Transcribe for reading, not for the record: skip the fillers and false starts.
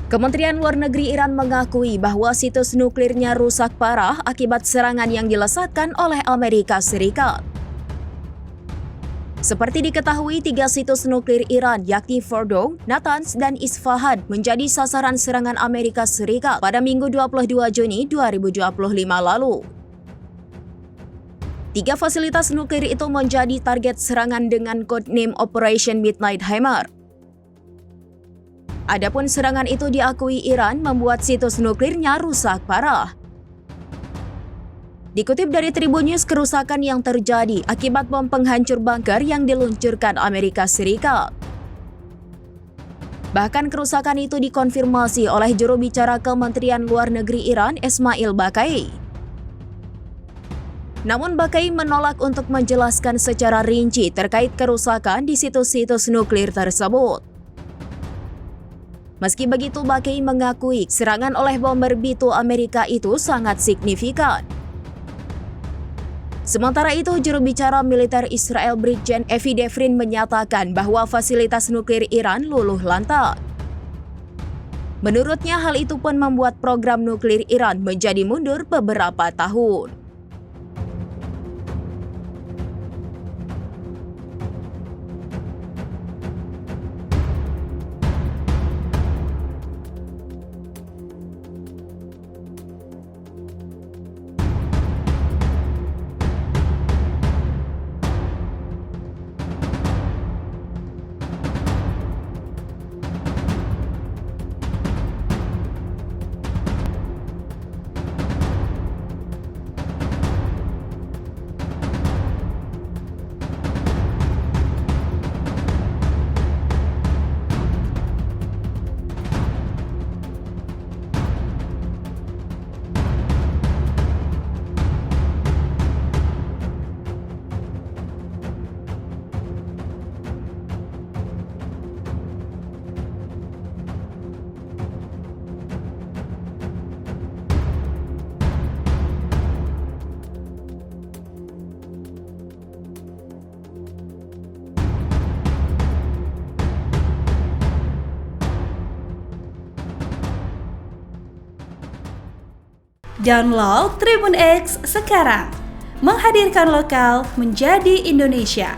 Kementerian Luar Negeri Iran mengakui bahwa situs nuklirnya rusak parah akibat serangan yang dilesatkan oleh Amerika Serikat. Seperti diketahui, 3 situs nuklir Iran yakni Fordow, Natanz, dan Isfahan menjadi sasaran serangan Amerika Serikat pada Minggu 22 Juni 2025 lalu. 3 fasilitas nuklir itu menjadi target serangan dengan codename Operation Midnight Hammer. Adapun serangan itu diakui Iran membuat situs nuklirnya rusak parah. Dikutip dari Tribun News, kerusakan yang terjadi akibat bom penghancur bunker yang diluncurkan Amerika Serikat. Bahkan kerusakan itu dikonfirmasi oleh juru bicara Kementerian Luar Negeri Iran, Esmail Baqai. Namun Baqai menolak untuk menjelaskan secara rinci terkait kerusakan di situs-situs nuklir tersebut. Meski begitu, Baqai mengakui serangan oleh bomber B-2 Amerika itu sangat signifikan. Sementara itu, juru bicara militer Israel Brigjen Evi Devrin menyatakan bahwa fasilitas nuklir Iran luluh lantak. Menurutnya, hal itu pun membuat program nuklir Iran menjadi mundur beberapa tahun. Download Tribun X sekarang, menghadirkan lokal menjadi Indonesia.